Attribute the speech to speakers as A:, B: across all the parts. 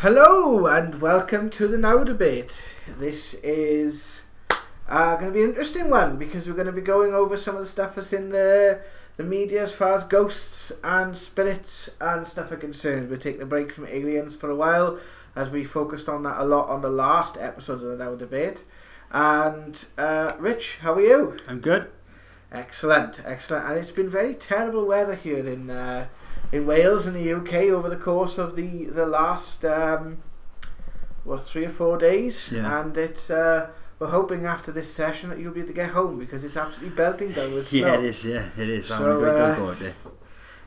A: Hello and welcome to the NowDebate. This is going to be an interesting one because we're going to be going over some of the stuff that's in the media as far as ghosts and spirits and stuff are concerned. We're taking a break from aliens for a while as we focused on that a lot on the last episode of the NowDebate. And Rich, how are you?
B: I'm good.
A: Excellent. And it's been very terrible weather here in Wales and the UK over the course of the last 3 or 4 days, and it's we're hoping after this session that you'll be able to get home because it's absolutely belting down with snow.
B: Yeah, it is. I'm going to go there.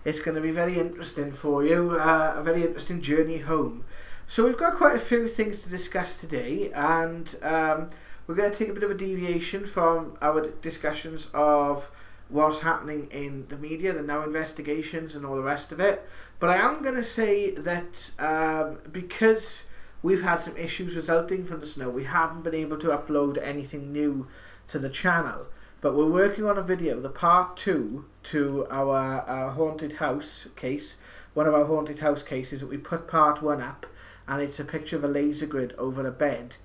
A: It's going to be very interesting for you, a very interesting journey home. So we've got quite a few things to discuss today, and we're going to take a bit of a deviation from our discussions of what's happening in the media, the Now investigations and all the rest of it. But I am going to say that because we've had some issues resulting from the snow, we haven't been able to upload anything new to the channel. But we're working on a video, the part 2 to our haunted house case, one of our haunted house cases. That we put part 1 up, and it's a picture of a laser grid over a bed,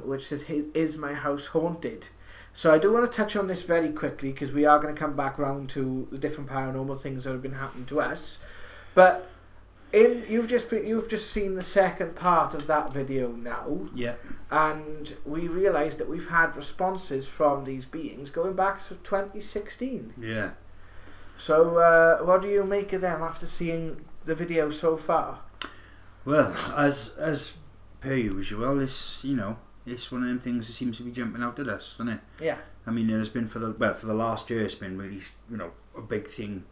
A: which says, "Is my house haunted?" So I do want to touch on this very quickly because we are going to come back around to the different paranormal things that have been happening to us. But you've just seen the second part of that video now.
B: Yeah.
A: And we realised that we've had responses from these beings going back to 2016.
B: Yeah.
A: So what do you make of them after seeing the video so far?
B: Well, as per usual, it's one of them things that seems to be jumping out at us, doesn't it?
A: Yeah.
B: I mean, there's been for the last year, it's been really, a big thing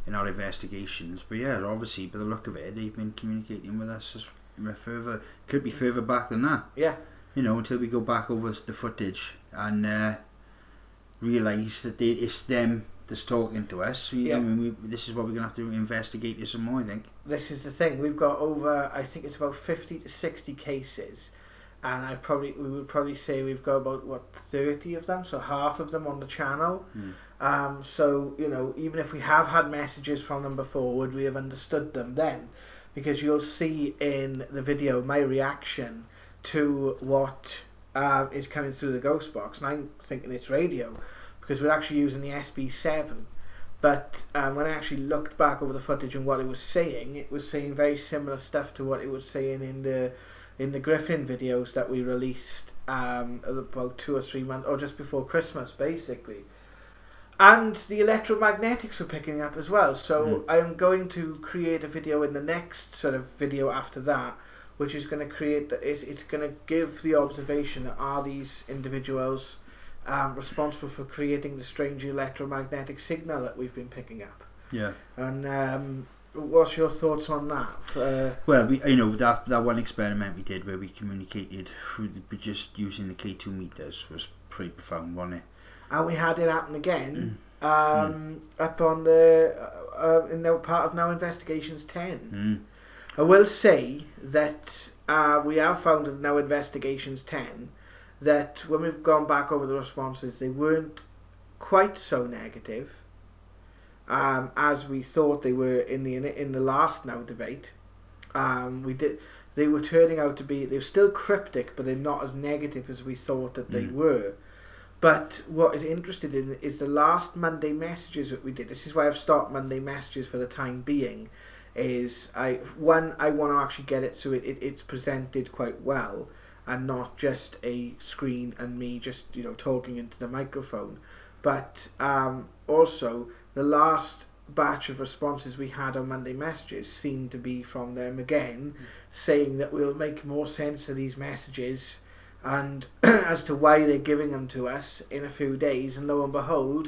B: in our investigations. But yeah, obviously, by the look of it, they've been communicating with us further. Could be further back than that.
A: Yeah.
B: Until we go back over the footage and realise that it's them that's talking to us.
A: Yeah.
B: This is what we're going to have to investigate this some more, I think.
A: This is the thing. We've got over, I think it's about 50 to 60 cases. And we would probably say we've got about 30 of them, so half of them on the channel. So even if we have had messages from them before, would we have understood them then? Because you'll see in the video my reaction to what is coming through the ghost box, and I'm thinking it's radio because we're actually using the SB7. But when I actually looked back over the footage and what it was saying very similar stuff to what it was saying in the Griffin videos that we released about 2 or 3 months, or just before Christmas, basically. And the electromagnetics were picking up as well. So I'm going to create a video in the next sort of video after that, which is going to create, it's going to give the observation, are these individuals responsible for creating the strange electromagnetic signal that we've been picking up? Yeah. And what's your thoughts on that?
B: Well, that one experiment we did where we communicated through just using the K2 meters was pretty profound, wasn't it?
A: And we had it happen again up on the in the part of Now Investigations 10. I will say that we have found in Now Investigations 10 that when we've gone back over the responses, they weren't quite so negative as we thought they were in the last Now debate. They were turning out to be, they're still cryptic, but they're not as negative as we thought that they were. But what is interesting in is the last Monday messages that we did. This is why I've stopped Monday messages for the time being. Is I want to actually get it so it's presented quite well and not just a screen and me just talking into the microphone. But also the last batch of responses we had on Monday messages seemed to be from them again, saying that we'll make more sense of these messages and as to why they're giving them to us in a few days. And lo and behold,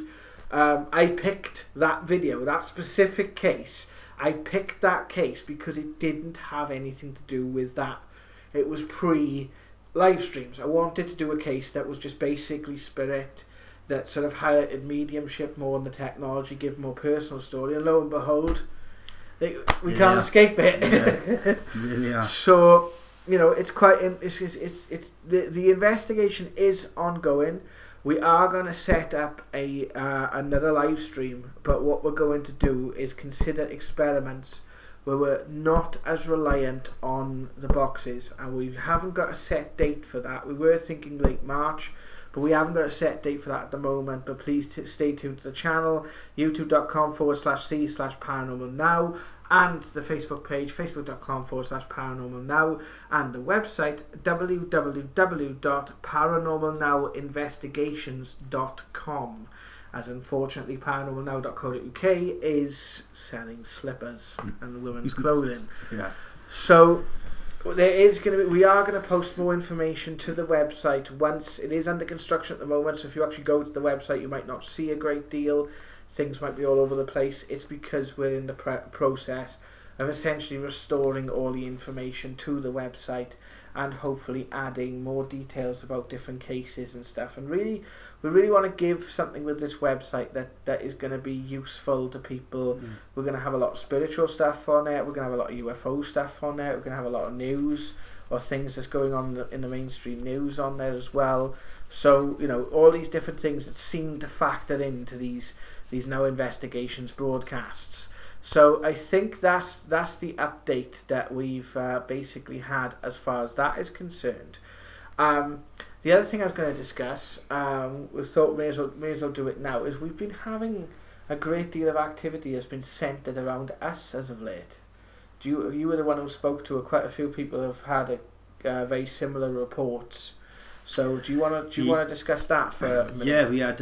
A: I picked that video, that specific case. I picked that case because it didn't have anything to do with that. It was pre-live streams. I wanted to do a case that was just basically spirit, that sort of highlighted mediumship more than the technology, give more personal story, and lo and behold, we can't escape it.
B: Yeah.
A: So it's quite. It's the investigation is ongoing. We are going to set up another live stream, but what we're going to do is consider experiments where we're not as reliant on the boxes, and we haven't got a set date for that. We were thinking late March, but we haven't got a set date for that at the moment. But please stay tuned to the channel, youtube.com/c/paranormal now, and the Facebook page, facebook.com/paranormal now, and the website www.paranormalnowinvestigations.com, as unfortunately paranormalnow.co.uk is selling slippers and women's clothing.
B: Yeah.
A: So we are going to post more information to the website once it is under construction at the moment. So if you actually go to the website, you might not see a great deal. Things might be all over the place. It's because we're in the process of essentially restoring all the information to the website and hopefully adding more details about different cases and stuff. And really, we really want to give something with this website that is going to be useful to people. We're going to have a lot of spiritual stuff on it. We're going to have a lot of UFO stuff on it. We're going to have a lot of news or things that's going on in the mainstream news on there as well. So, you know, all these different things that seem to factor into these Now Investigations broadcasts. So I think that's the update that we've basically had as far as that is concerned. The other thing I was going to discuss, we thought may as well do it now, is we've been having a great deal of activity that's been centred around us as of late. You were the one who spoke to it. Quite a few people have had very similar reports. So do you want to discuss that for a minute?
B: Yeah, we had.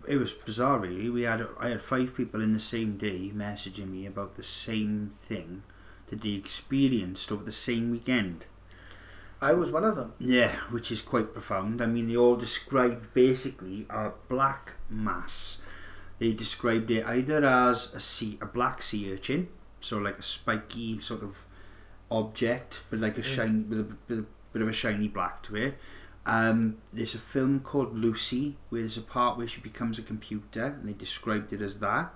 B: It was bizarre, really. I had 5 people in the same day messaging me about the same thing that they experienced over the same weekend.
A: I was one of them.
B: Yeah, which is quite profound. I mean, they all described basically a black mass. They described it either as a black sea urchin, so like a spiky sort of object, but like a shiny with a bit of a shiny black to it. There's a film called Lucy where there's a part where she becomes a computer, and they described it as that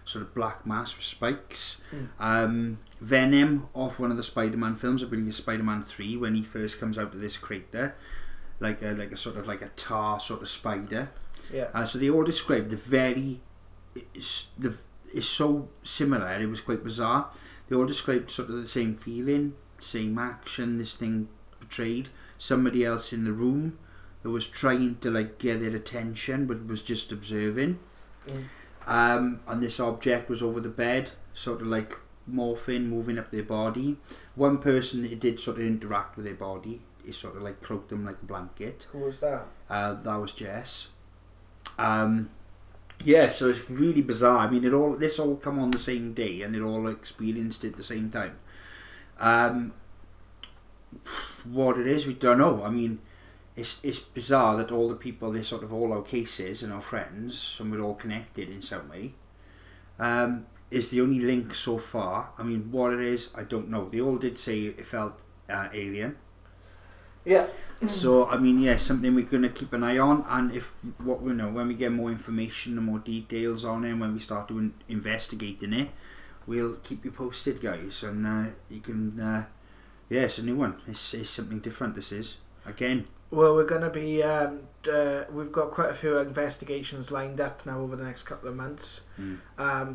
B: sort of black mass with spikes. Venom off one of the Spider-Man films, I believe it's Spider-Man 3, when he first comes out of this crater, like a sort of like a tar sort of spider.
A: Yeah.
B: So they all described it's so similar. It was quite bizarre. They all described sort of the same feeling, same action. This thing portrayed somebody else in the room that was trying to like get their attention, but was just observing. And this object was over the bed, sort of like moving up their body. One person, it did sort of interact with their body. It sort of like cloaked them like a blanket.
A: Who was that?
B: That was Jess. Yeah, so it's really bizarre. I mean, this all come on the same day, and it all experienced it at the same time. What it is, we don't know. I mean, it's bizarre that all the people, they're sort of all our cases and our friends, and we're all connected in some way. Is the only link so far. I mean, what it is, I don't know. They all did say it felt alien.
A: Yeah.
B: So I mean, yeah, something we're gonna keep an eye on, and when we get more information and more details on it, and when we start doing investigating it, we'll keep you posted, guys. And you can, yeah, it's a new one. It's something different. This is again.
A: Well, we're going to be, we've got quite a few investigations lined up now over the next couple of months.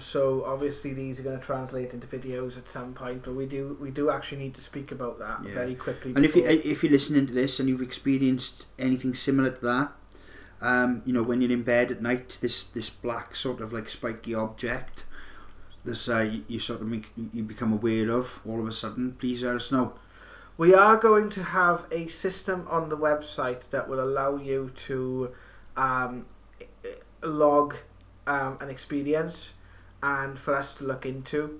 A: So obviously these are going to translate into videos at some point, but we do actually need to speak about that very quickly.
B: And if you're listening to this and you've experienced anything similar to that, you know, when you're in bed at night, this black sort of like spiky object, this you become aware of all of a sudden, please let us know.
A: We are going to have a system on the website that will allow you to log an experience and for us to look into.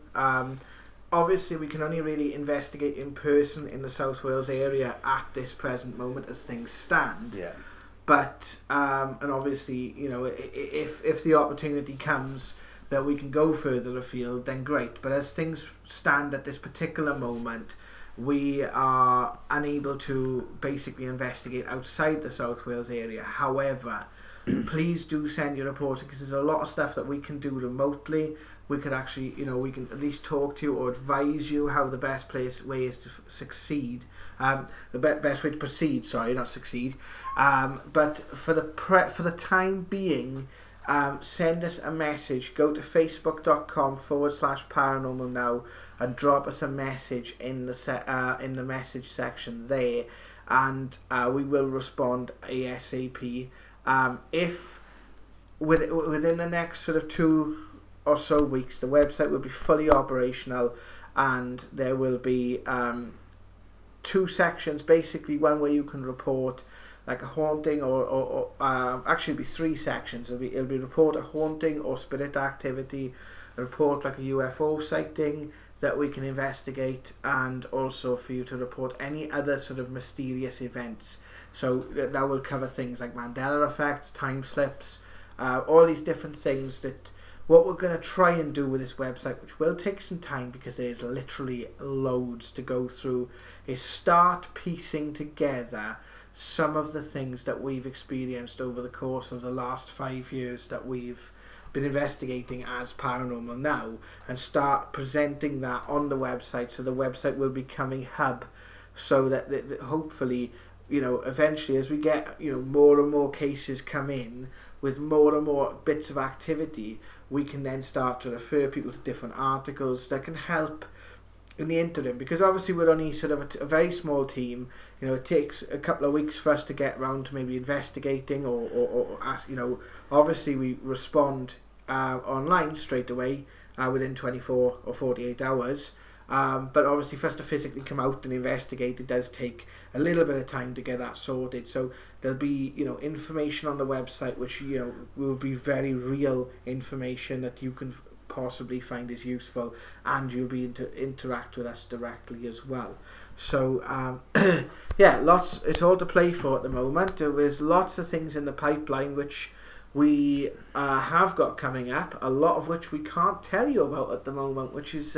A: Obviously, we can only really investigate in person in the South Wales area at this present moment as things stand.
B: Yeah.
A: But, and obviously, you know, if the opportunity comes that we can go further afield, then great. But as things stand at this particular moment, we are unable to basically investigate outside the South Wales area. However, please do send your reports, because there's a lot of stuff that we can do remotely. We could actually, you know, we can at least talk to you or advise you how the best way is to succeed. The best way to proceed, sorry, not succeed. But for the time being, send us a message. Go to facebook.com/paranormal now and drop us a message in the message section there, and we will respond ASAP. If within the next sort of 2 or so weeks, the website will be fully operational, and there will be 2 sections, basically one where you can report like a haunting or actually it'll be 3 sections. It'll be report a haunting or spirit activity, a report like a UFO sighting that we can investigate, and also for you to report any other sort of mysterious events. So that will cover things like Mandela effects, time slips, all these different things. That what we're going to try and do with this website, which will take some time because there's literally loads to go through, is start piecing together some of the things that we've experienced over the course of the last 5 years that we've been investigating as Paranormal Now, and start presenting that on the website. So the website will become a hub, so that hopefully, eventually, as we get more and more cases come in with more and more bits of activity, we can then start to refer people to different articles that can help in the interim, because obviously we're only sort of a very small team. It takes a couple of weeks for us to get around to maybe investigating or ask, obviously we respond online straight away within 24 or 48 hours, but obviously for us to physically come out and investigate, it does take a little bit of time to get that sorted. So there'll be information on the website which will be very real information that you can possibly find is useful, and you'll be to interact with us directly as well. So yeah, it's all to play for at the moment. There's lots of things in the pipeline which we have got coming up, a lot of which we can't tell you about at the moment, which is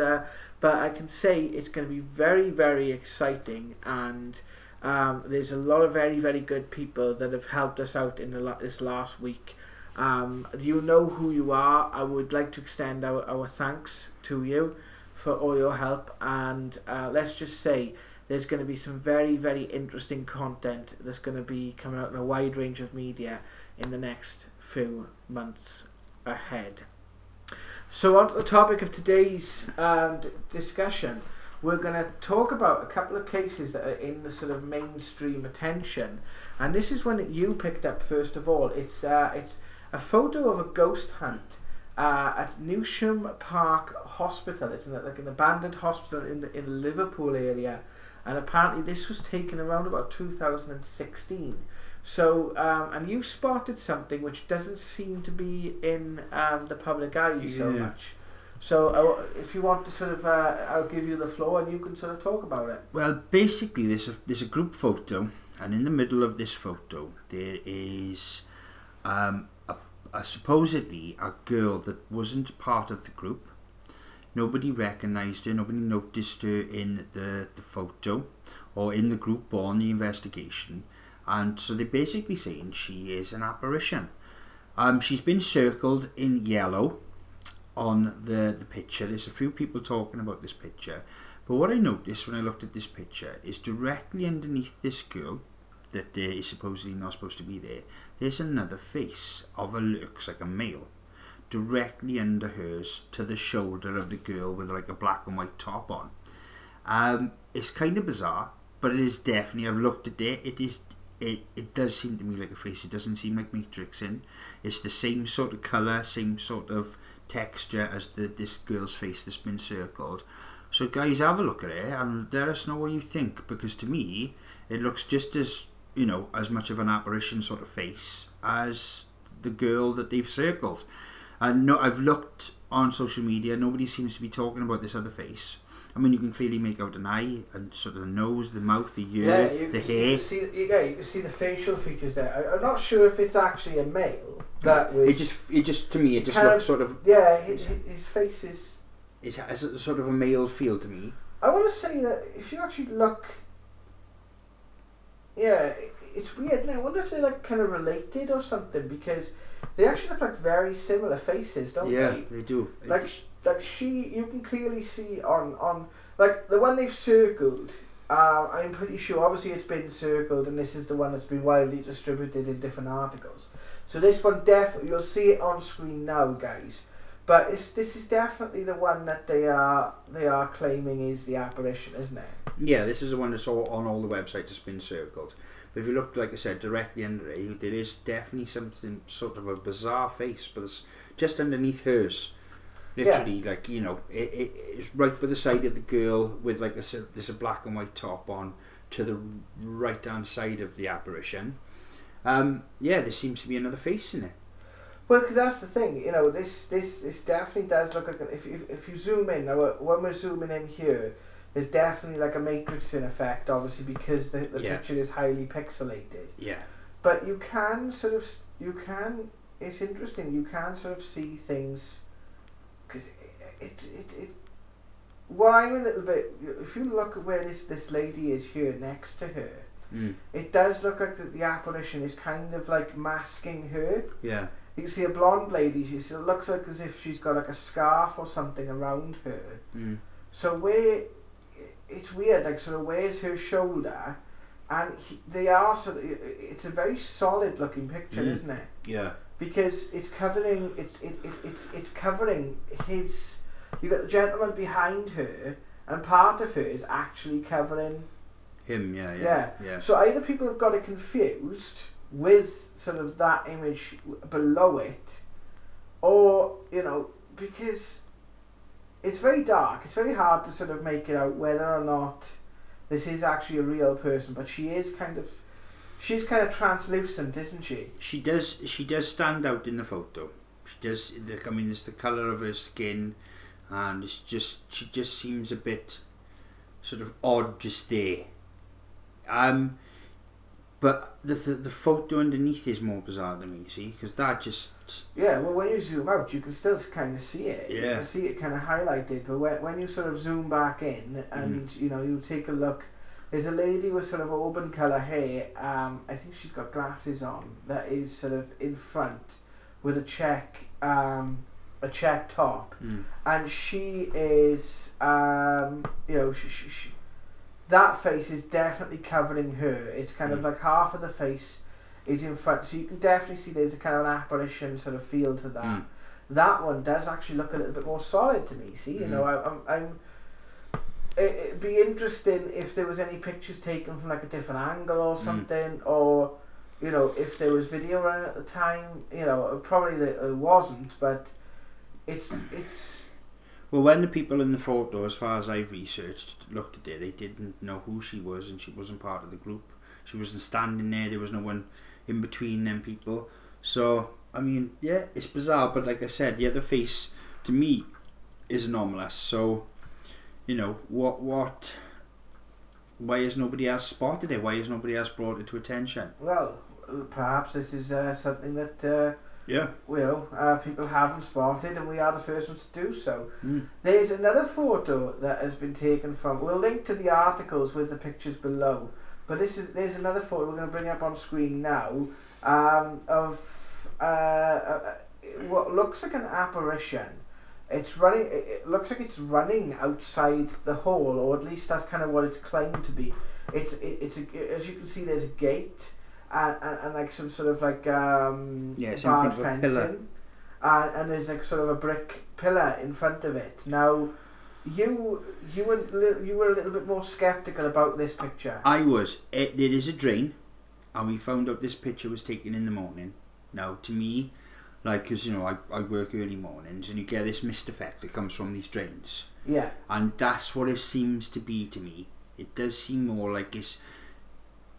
A: but I can say it's going to be very, very exciting, and there's a lot of very, very good people that have helped us out in this last week. You know who you are. I would like to extend our thanks to you for all your help, and let's just say there's going to be some very, very interesting content that's going to be coming out in a wide range of media in the next few months ahead. So on to the topic of today's discussion, we're going to talk about a couple of cases that are in the sort of mainstream attention, and this is one that you picked up first of all. It's a photo of a ghost hunt at Newsham Park Hospital. It's like an abandoned hospital in the Liverpool area, and apparently this was taken around about 2016. So, and you spotted something which doesn't seem to be in the public eye so much. So, if you want to sort of, I'll give you the floor and you can sort of talk about it.
B: Well, basically, there's a group photo, and in the middle of this photo, there is supposedly a girl that wasn't part of the group. Nobody recognised her, nobody noticed her in the photo, or in the group, or in the investigation. And so they're basically saying she is an apparition. She's been circled in yellow on the picture. There's a few people talking about this picture, but what I noticed when I looked at this picture is directly underneath this girl that is supposedly not supposed to be there, there's another face of a looks like a male directly under hers, to the shoulder of the girl, with like a black and white top on. It's kind of bizarre, but it is definitely, I've looked at it, it does seem to me like a face. It doesn't seem like matrixing. It's the same sort of colour, same sort of texture as this girl's face that's been circled. So guys, have a look at it and let us know what you think, because to me it looks just as, as much of an apparition sort of face as the girl that they've circled. And no, I've looked on social media, nobody seems to be talking about this other face. I mean, you can clearly make out an eye and sort of the nose, the mouth, the ear, the hair.
A: You can see the facial features there. I'm not sure if it's actually a male. It
B: just to me, it just looks sort of.
A: Yeah, his face is.
B: It has a sort of a male feel to me.
A: I want to say that if you actually look, it's weird. Now, I wonder if they're like kind of related or something, because they actually look like very similar faces, don't they?
B: Yeah, they do.
A: Like you can clearly see on like the one they've circled. I'm pretty sure, obviously it's been circled, and this is the one that's been widely distributed in different articles. So this one definitely, you'll see it on screen now, guys. But this is definitely the one that they are claiming is the apparition, isn't it?
B: Yeah, this is the one that's all on all the websites that's been circled. But if you look, like I said, directly under it, there is definitely something sort of a bizarre face, but it's just underneath hers. Literally, like, you know, it's right by the side of the girl with like there's a black and white top on to the right hand side of the apparition. Yeah, there seems to be another face in it.
A: Well, because that's the thing, you know, this definitely does look like, if you zoom in, now when we're zooming in here, there's definitely like a matrixing effect, obviously, because the picture is highly pixelated.
B: Yeah.
A: But you can sort of, it's interesting, you can sort of see things, because what I'm a little bit, if you look at where this lady is here next to her, it does look like the apparition is kind of like masking her.
B: Yeah.
A: You can see a blonde lady, it looks like as if she's got like a scarf or something around her. So it's weird, like sort of where's her shoulder, and they are sort of, it's a very solid looking picture, isn't it?
B: Yeah. Because
A: it's covering, it's covering his, you got the gentleman behind her, and part of her is actually covering
B: him, yeah.
A: So either people have got it confused with sort of that image below it, or, you know, because it's very dark, it's very hard to sort of make it out whether or not this is actually a real person, but she's kind of translucent, isn't she? She
B: does stand out in the photo. She does, I mean, it's the colour of her skin, and she just seems a bit sort of odd just there. But the photo underneath is more bizarre to me, you see, because that just...
A: Yeah, well, when you zoom out, you can still kind of see it.
B: Yeah.
A: You can see it kind of highlighted, but when you sort of zoom back in and, you know, you take a look, there's a lady with sort of auburn colour hair, I think she's got glasses on, that is sort of in front with a check top, and she is, you know, she that face is definitely covering her. It's kind of like half of the face is in front, so you can definitely see there's a kind of an apparition sort of feel to that. That one does actually look a little bit more solid to me. See, you know, it'd be interesting if there was any pictures taken from like a different angle or something, or, you know, if there was video running at the time. You know, probably it wasn't, but it's.
B: Well, when the people in the photo, as far as I've researched, looked at it, they didn't know who she was, and she wasn't part of the group. She wasn't standing there. There was no one in between them people. So, I mean, yeah, it's bizarre. But like I said, the other face, to me, is anomalous. So, you know, why has nobody else spotted it? Why has nobody else brought it to attention?
A: Well, perhaps this is something that... people haven't spotted, and we are the first ones to do so. There's another photo that has been taken from, we'll link to the articles with the pictures below, but there's another photo we're going to bring up on screen now, of what looks like an apparition. It looks like it's running outside the hall, or at least that's kind of what it's claimed to be. It's as you can see, there's a gate, and like some sort of like bar fencing, and there's like sort of a brick pillar in front of it. Now, you were a little bit more skeptical about this picture.
B: I was. There is a drain, and we found out this picture was taken in the morning. Now, to me, like, because, you know, I work early mornings, and you get this mist effect that comes from these drains.
A: Yeah.
B: And that's what it seems to be to me. It does seem more like it's...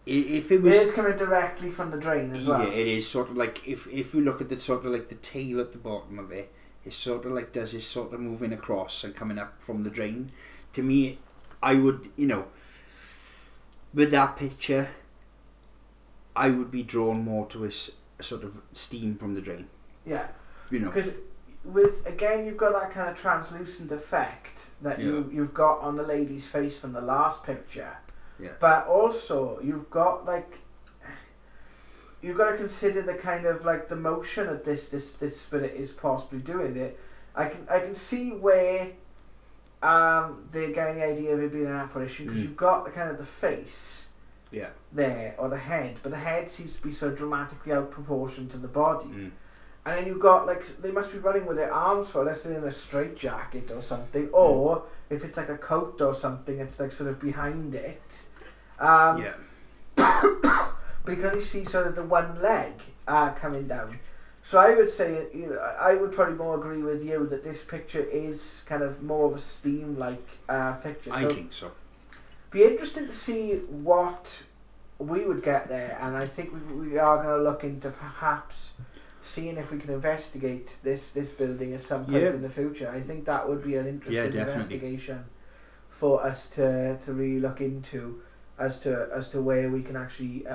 B: If it was...
A: It is coming directly from the drain as well.
B: Yeah, it is sort of like, if you look at the sort of like the tail at the bottom of it, it sort of like does this sort of moving across and coming up from the drain. To me, I would, you know, with that picture, I would be drawn more to a sort of steam from the drain.
A: Yeah.
B: You know.
A: Because with, again, you've got that kind of translucent effect that you've got on the lady's face from the last picture.
B: Yeah.
A: But also, you've got like, you've got to consider the kind of like the motion that this spirit is possibly doing. It, I can see where they're getting the idea of it being an apparition, because you've got the kind of the face, there, or the head, but the head seems to be so dramatically out of proportion to the body. And then you've got, like, they must be running with their arms for, let's say, in a straight jacket or something, or if it's like a coat or something, it's like sort of behind it. Because you see sort of the one leg coming down. So I would say, you know, I would probably more agree with you that this picture is kind of more of a steam-like picture.
B: I think so.
A: Be interesting to see what we would get there, and I think we are going to look into perhaps seeing if we can investigate this building at some point in the future. I think that would be an interesting investigation for us to really look into as to where we can actually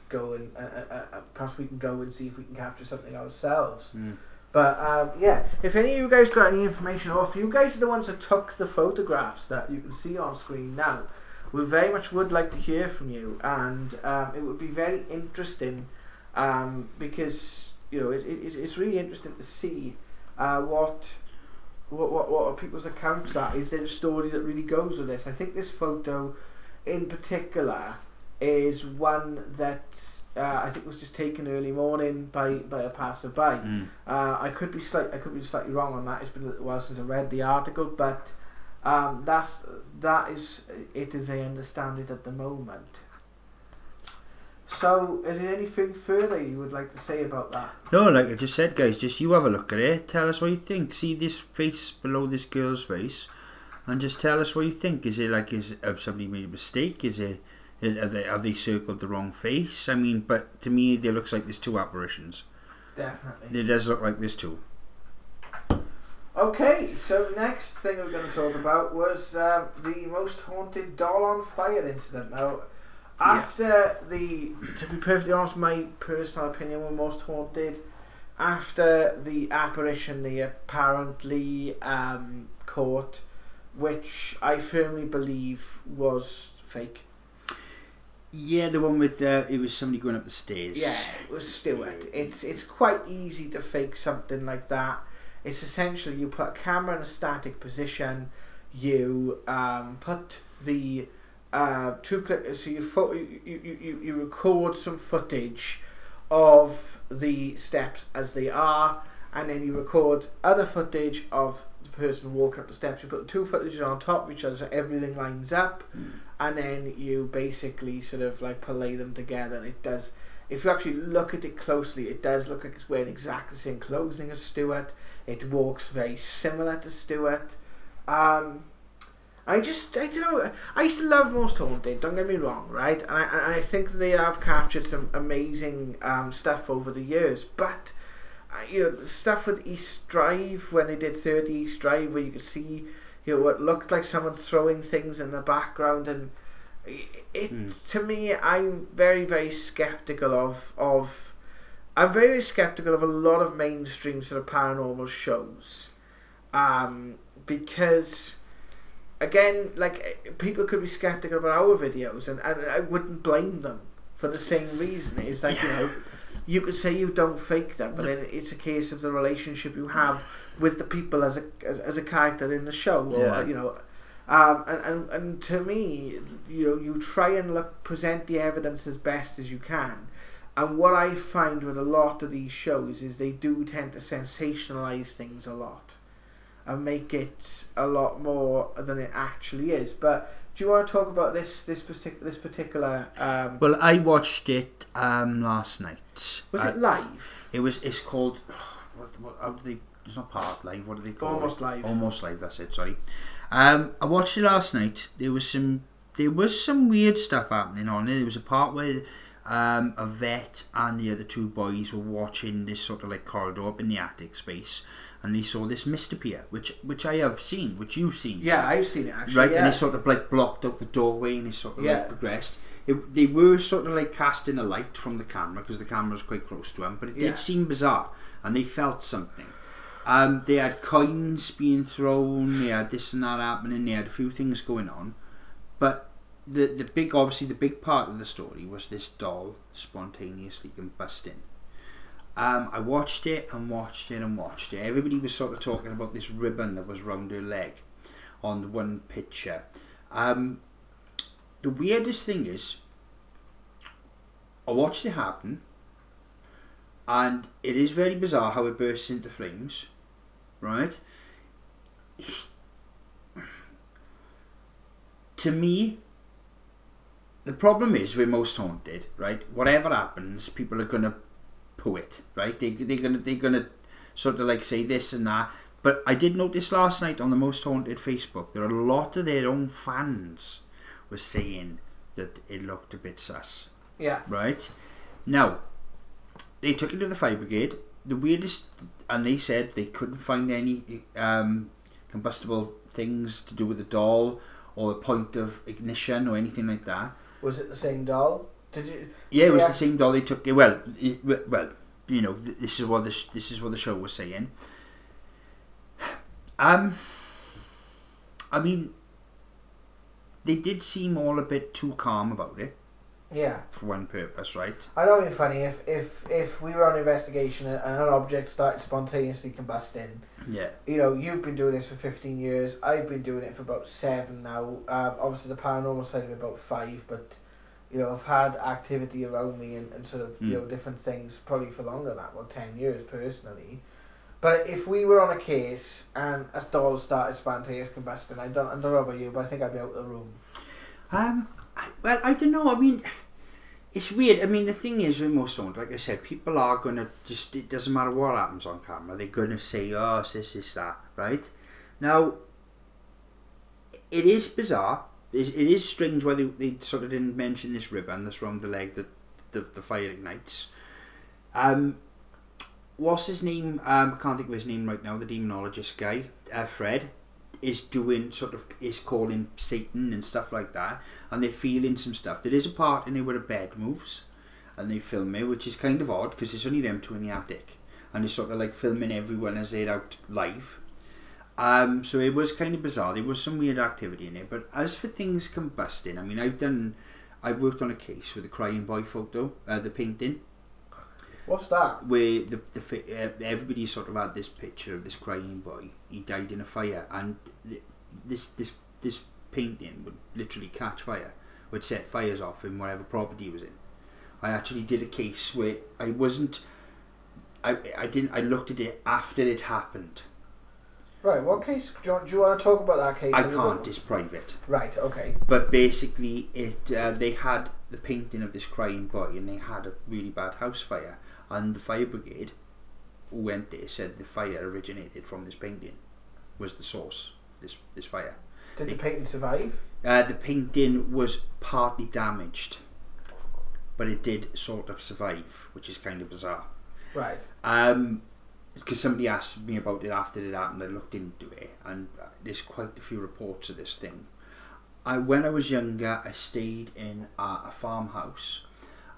A: go and perhaps we can go and see if we can capture something ourselves. But if any of you guys got any information, or if you guys are the ones that took the photographs that you can see on screen now, we very much would like to hear from you, and it would be very interesting because, you know, it's really interesting to see what are people's accounts are. Is there a story that really goes with this? I think this photo in particular is one that I think was just taken early morning by a passerby. I could be slightly wrong on that. It's been a little while since I read the article, but that is it as I understand it at the moment. So, is there anything further you would like to say about that?
B: No, like I just said, guys, just you have a look at it. Tell us what you think. See this face below this girl's face, and just tell us what you think. Is it like have somebody made a mistake? Have they circled the wrong face? I mean, but to me, it looks like there's two apparitions.
A: Definitely.
B: It does look like there's two.
A: Okay, so next thing we're going to talk about was the most haunted doll on fire incident. Now, after to be perfectly honest, my personal opinion were most haunted after the apparition they apparently caught, which I firmly believe was fake.
B: Yeah, the one with it was somebody going up the stairs.
A: Yeah, it was Stuart. It's quite easy to fake something like that. It's essentially you put a camera in a static position, you put the so you record some footage of the steps as they are, and then you record other footage of the person walking up the steps. You put the two footages on top of each other so everything lines up, and then you basically sort of like play them together, and it does. If you actually look at it closely, it does look like it's wearing exactly the same clothing as Stuart. It walks very similar to Stuart. I don't know. I used to love Most Haunted. Don't get me wrong, right? And I think they have captured some amazing stuff over the years. But you know, the stuff with East Drive, when they did 30 East Drive, where you could see, you know, what looked like someone throwing things in the background, and to me, I'm very, very skeptical of. I'm very skeptical of a lot of mainstream sort of paranormal shows, because, again, like, people could be skeptical about our videos, and I wouldn't blame them for the same reason. It's like, you know, you could say you don't fake them, but then it's a case of the relationship you have with the people as a character in the show, or you know. And to me, you know, you try and present the evidence as best as you can. And what I find with a lot of these shows is they do tend to sensationalize things a lot and make it a lot more than it actually is. But do you want to talk about this particular?
B: Well, I watched it last night.
A: Was it live?
B: It's called. How do they? It's not part live. What do they call it?
A: Almost live.
B: Almost live. That's it. Sorry. I watched it last night. There was some weird stuff happening on it. There was a part where a vet and the other two boys were watching this sort of like corridor up in the attic space, and they saw this mist appear, which I have seen, which you've seen.
A: Yeah, I've seen it actually.
B: Right,
A: yeah.
B: And it sort of like blocked out the doorway, and it sort of like progressed. They were sort of like casting a light from the camera because the camera was quite close to them, but it did seem bizarre, and they felt something. They had coins being thrown, they had this and that happening, they had a few things going on, but the big part of the story was this doll spontaneously combusting. I watched it and watched it and watched it. Everybody was sort of talking about this ribbon that was round her leg on the one picture. The weirdest thing is, I watched it happen, and it is very bizarre how it bursts into flames, right? To me, the problem is with most haunted, right? Whatever happens, people are gonna poo it, right? They're gonna sort of like say this and that. But I did notice last night on the Most Haunted Facebook, there are a lot of their own fans were saying that it looked a bit sus.
A: Yeah.
B: Right? Now, they took it to the fire brigade. The weirdest, and they said they couldn't find any combustible things to do with the doll or the point of ignition or anything like that.
A: Was it the same doll? Did you?
B: Yeah, it was the same doll they took. Well, you know, this is what the show was saying. I mean, they did seem all a bit too calm about it.
A: Yeah.
B: For one purpose, right?
A: I know it'd be funny if we were on investigation and an object started spontaneously combusting.
B: Yeah.
A: You know, you've been doing this for 15 years. I've been doing it for about 7 now. Obviously, the paranormal side of it about 5, but you know, I've had activity around me and sort of you know different things probably for longer than that, well, 10 years personally. But if we were on a case and a doll started spontaneous combusting, I don't know about you, but I think I'd be out of the room.
B: Well, I don't know. I mean, it's weird. I mean, the thing is with most haunted, like I said, people are gonna just. It doesn't matter what happens on camera. They're gonna say, "Oh, this, that," right? Now, it is bizarre. It is strange why they sort of didn't mention this ribbon that's around the leg that the fire ignites. What's his name? I can't think of his name right now. The demonologist guy, Fred, is calling Satan and stuff like that, and they're feeling some stuff. There is a part in there where a bed moves, and they film it, which is kind of odd because it's only them two in the attic, and they're sort of like filming everyone as they're out live. So it was kind of bizarre. There was some weird activity in it, but as for things combusting, I mean, I've worked on a case with the crying boy photo, the painting.
A: What's that?
B: Where everybody sort of had this picture of this crying boy. He died in a fire, and this painting would literally catch fire, would set fires off in whatever property he was in. I actually did a case where I looked at it after it happened.
A: Right, what case? Do you want to talk about that case?
B: I can't, it's private.
A: Right, okay.
B: But basically, they had the painting of this crying boy, and they had a really bad house fire, and the fire brigade who went there said the fire originated from this painting, was the source of this fire.
A: Did the painting survive?
B: The painting was partly damaged, but it did sort of survive, which is kind of bizarre.
A: Right.
B: Because somebody asked me about it after it happened. I looked into it, and there's quite a few reports of this thing. When I was younger, I stayed in a farmhouse,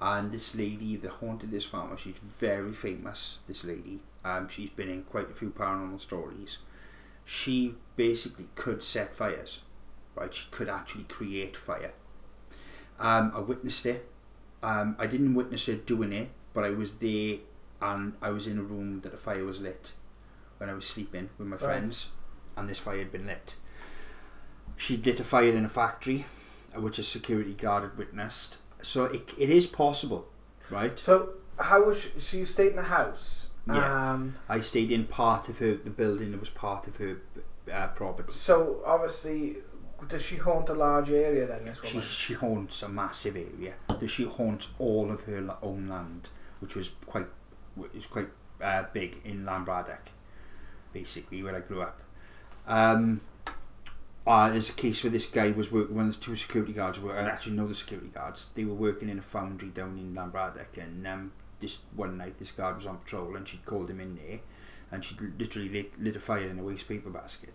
B: and this lady that haunted this farmhouse, she's very famous, this lady. She's been in quite a few paranormal stories. She basically could set fires, right? She could actually create fire. I witnessed it. I didn't witness her doing it, but I was there, and I was in a room that a fire was lit when I was sleeping with my friends, and this fire had been lit. She lit a fire in a factory, which a security guard had witnessed. So it is possible, right?
A: So how was she stayed in a house?
B: Yeah, I stayed in part of the building that was part of her property.
A: So obviously, does she haunt a large area then? This woman?
B: She haunts a massive area. She haunts all of her own land, which was quite big in Llanbradach, basically where I grew up. There's a case where this guy was working. One of the two security guards I actually know the security guards. They were working in a foundry down in Llanbradach, and this one night this guard was on patrol, and she'd called him in there, and she literally lit a fire in a waste paper basket,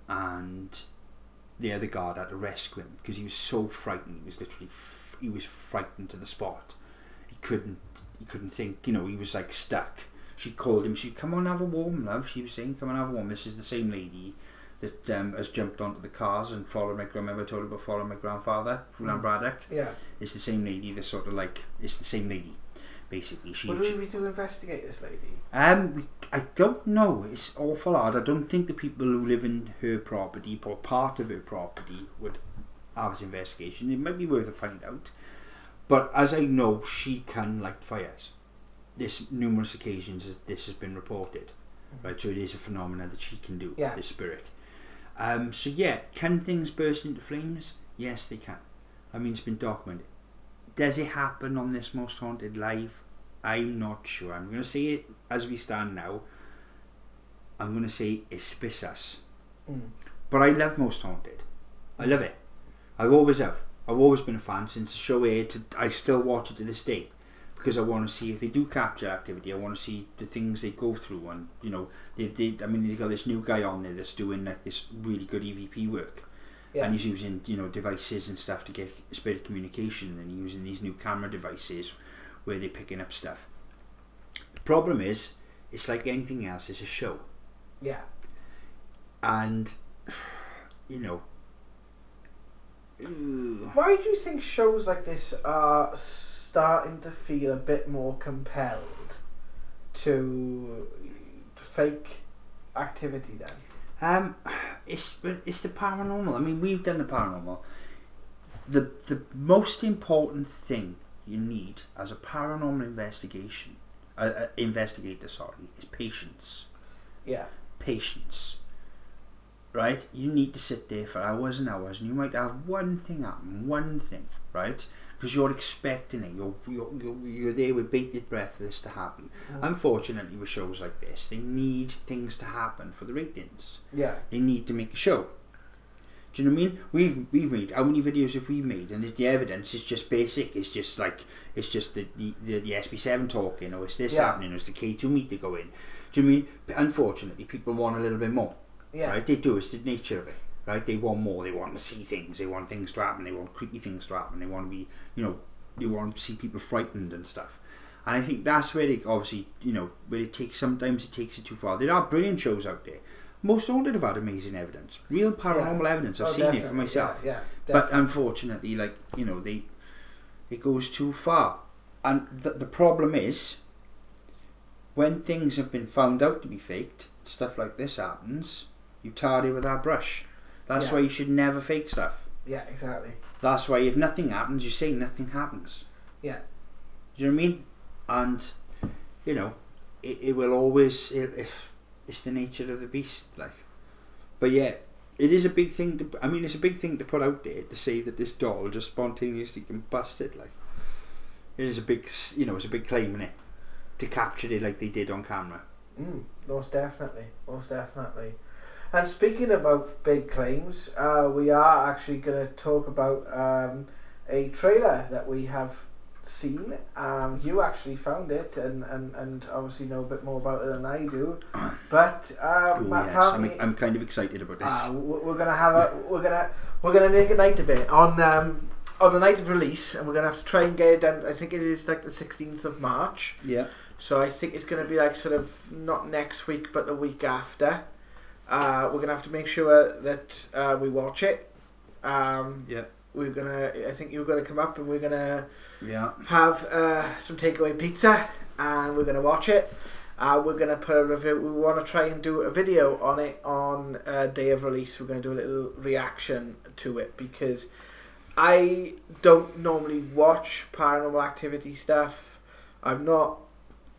B: and the other guard had to rescue him because he was so frightened. He was frightened to the spot. He couldn't think. You know, he was like stuck. She called him. She come on, have a warm, love. She was saying, come on, have a warm. This is the same lady that has jumped onto the cars and followed my grandmother. I told her about following my grandfather from Llanbradach. Yeah, it's the same lady. It's the same lady, basically.
A: What do we do to investigate this lady?
B: I don't know. It's awful hard. I don't think the people who live in her property or part of her property would have this investigation. It might be worth a find out. But as I know, she can light fires. This numerous occasions this has been reported, right? So it is a phenomenon that she can do. This spirit. So yeah, can things burst into flames? Yes, they can. I mean, it's been documented. Does it happen on this Most Haunted live? I'm not sure. I'm going to say it as we stand now. I'm going to say it's sus. But I love Most Haunted. I love it. I've always have. I've always been a fan since the show aired. I still watch it to this day because I want to see if they do capture activity. I want to see the things they go through, and you know, they got this new guy on there that's doing like this really good EVP work, and he's using devices and stuff to get spirit communication, and he's using these new camera devices where they're picking up stuff. The problem is, it's like anything else. It's a show.
A: Yeah.
B: And
A: why do you think shows like this are starting to feel a bit more compelled to fake activity then?
B: It's the paranormal. I mean, we've done the paranormal. The most important thing you need as a paranormal investigator, is patience.
A: Yeah. Patience.
B: Right? You need to sit there for hours and hours, and you might have one thing happen, right? Because you're expecting it. You're there with bated breath for this to happen. Unfortunately, with shows like this, they need things to happen for the ratings.
A: Yeah.
B: They need to make a show. Do you know what I mean? We've made, how many videos have we made? And the evidence is just basic. It's just the SB7 talking, or it's this happening, or it's the K2 meter going. Do you know what I mean? But unfortunately, people want a little bit more.
A: Yeah.
B: Right? They do. It's the nature of it. Right? They want more. They want to see things. They want things to happen. They want creepy things to happen. They want to be, they want to see people frightened and stuff. And I think that's where they obviously, where sometimes it takes it too far. There are brilliant shows out there. Most Haunted have had amazing evidence, real paranormal evidence. I've seen it for myself.
A: Yeah,
B: but unfortunately, it goes too far. And the problem is, when things have been found out to be faked, stuff like this happens, you tar it with that brush. That's why you should never fake stuff.
A: Yeah, exactly.
B: That's why if nothing happens, you say nothing happens.
A: Yeah.
B: Do you know what I mean? And, it will always... It's the nature of the beast, But yeah, it is a big thing to... I mean, it's a big thing to put out there to say that this doll just spontaneously combusted, It is a big, it's a big claim, innit? To capture it like they did on camera.
A: Most definitely. And speaking about big claims, we are actually going to talk about a trailer that we have seen. You actually found it, and obviously know a bit more about it than I do. But
B: I'm kind of excited about this.
A: We're gonna make a night debate on the night of release, and we're gonna have to try and get it done. I think it is like the 16th of March.
B: Yeah.
A: So I think it's going to be like sort of not next week, but the week after. We're going to have to make sure that we watch it. I think you're going to come up, and we're going to have some takeaway pizza, and we're going to watch it. We're going to put a review. We want to try and do a video on it on day of release. We're going to do a little reaction to it, because I don't normally watch Paranormal Activity stuff. I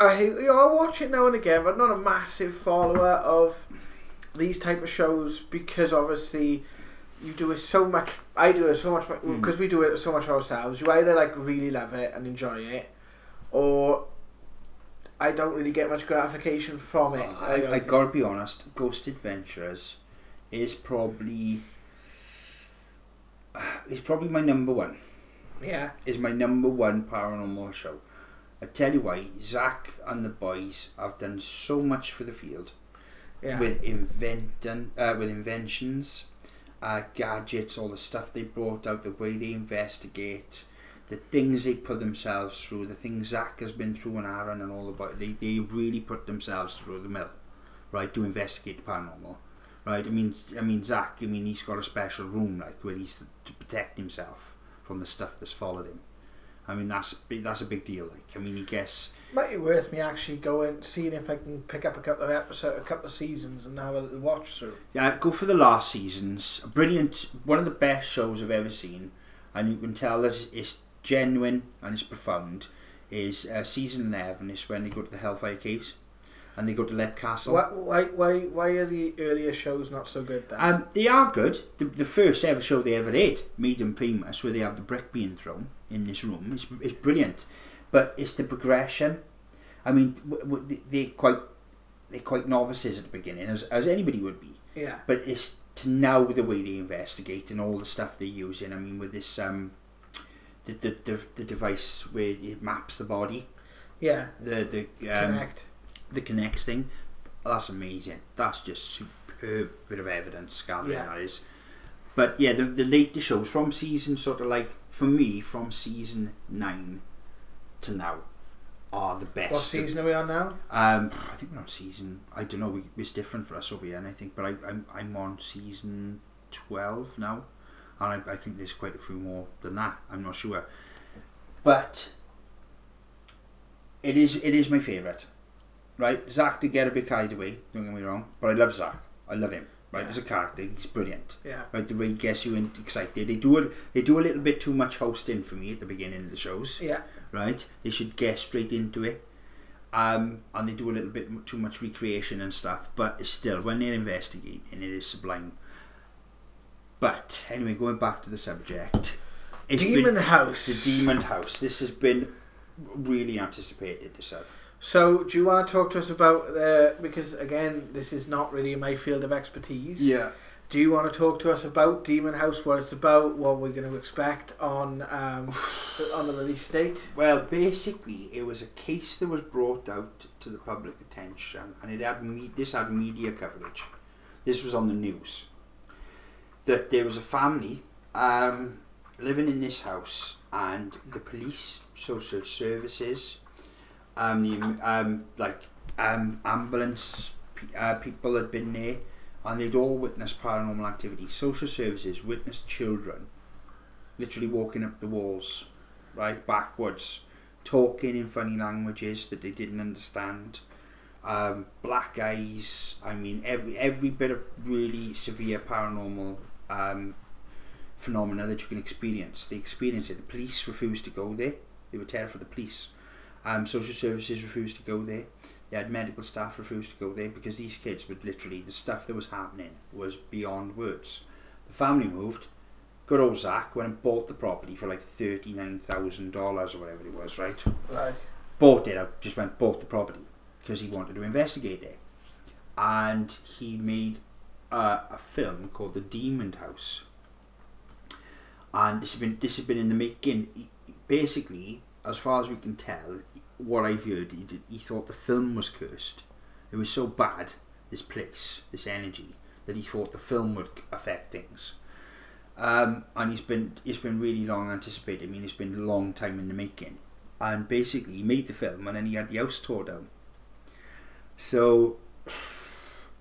A: watch it now and again, but I'm not a massive follower of these type of shows, because obviously you do it so much. I do it so much because we do it so much ourselves. You either really love it and enjoy it, or I don't really get much gratification from it.
B: I gotta be honest. Ghost Adventurers is probably my number one.
A: Yeah,
B: is my number one paranormal show. I tell you why, Zach and the boys have done so much for the field, with inventions, gadgets, all the stuff they brought out, the way they investigate, the things they put themselves through, the things Zach has been through, and Aaron and all about. They really put themselves through the mill, right, to investigate the paranormal, right. I mean Zach. He's got a special room where he's to protect himself from the stuff that's followed him. That's a big deal. He guess
A: might be worth me actually seeing if I can pick up a couple of seasons and have a little watch through. Yeah,
B: go for the last seasons. Brilliant, one of the best shows I've ever seen, and you can tell that it's genuine and it's profound is season 11 is when they go to the Hellfire Caves and they go to Lead Castle.
A: Why are the earlier shows not so good then?
B: They are good. The first ever show they ever did made them famous, where they have the brick being thrown in this room. It's brilliant, but it's the progression. I mean, they're quite novices at the beginning, as anybody would be.
A: Yeah.
B: But it's to now the way they investigate and all the stuff they're using. I mean, with this the device where it maps the body.
A: Yeah.
B: The
A: Connect.
B: The connects thing. That's amazing. That's just superb bit of evidence gathering, that is. But yeah, the later shows from season sort of like, for me, from season 9 to now are the best.
A: What season are we on now?
B: I think we're on season, I don't know, it's different for us over here, and I think, but I'm on season 12 now, and I think there's quite a few more than that. I'm not sure, but it is my favourite. Right, Zach did get a bit carried away, don't get me wrong, but I love Zach. I love him. Right, as a character, he's brilliant.
A: Yeah. Right,
B: the way he gets you excited. They do a little bit too much hosting for me at the beginning of the shows.
A: Yeah.
B: Right, they should get straight into it. And they do a little bit too much recreation and stuff, but still, when they're investigating, it is sublime. But anyway, going back to the subject,
A: Demon House.
B: The Demon House. This has been really anticipated. This stuff.
A: So, do you want to talk to us about because again, this is not really my field of expertise.
B: Yeah.
A: Do you want to talk to us about Demon House, what it's about, what we're going to expect on the release date?
B: Well, basically, it was a case that was brought out to the public attention, and this had media coverage. This was on the news. That there was a family living in this house, and the police, social services, ambulance people had been there, and they'd all witnessed paranormal activity. Social services witnessed children literally walking up the walls, right, backwards, talking in funny languages that they didn't understand, black eyes. I mean, every bit of really severe paranormal phenomena that you can experience. They experienced it. The police refused to go there. They were terrified of the police. Social services refused to go there. They had medical staff refused to go there because these kids would literally, the stuff that was happening was beyond words. The family moved. Good old Zach went and bought the property for like $39,000 or whatever it was, right?
A: Right.
B: Bought the property because he wanted to investigate it. And he made a film called The Demon House. And this has been in the making. Basically, as far as we can tell, what I heard, he thought the film was cursed. It was so bad, this place, this energy, that he thought the film would affect things. And it's been really long anticipated. I mean, it's been a long time in the making. And basically, he made the film, and then he had the house tore down. So,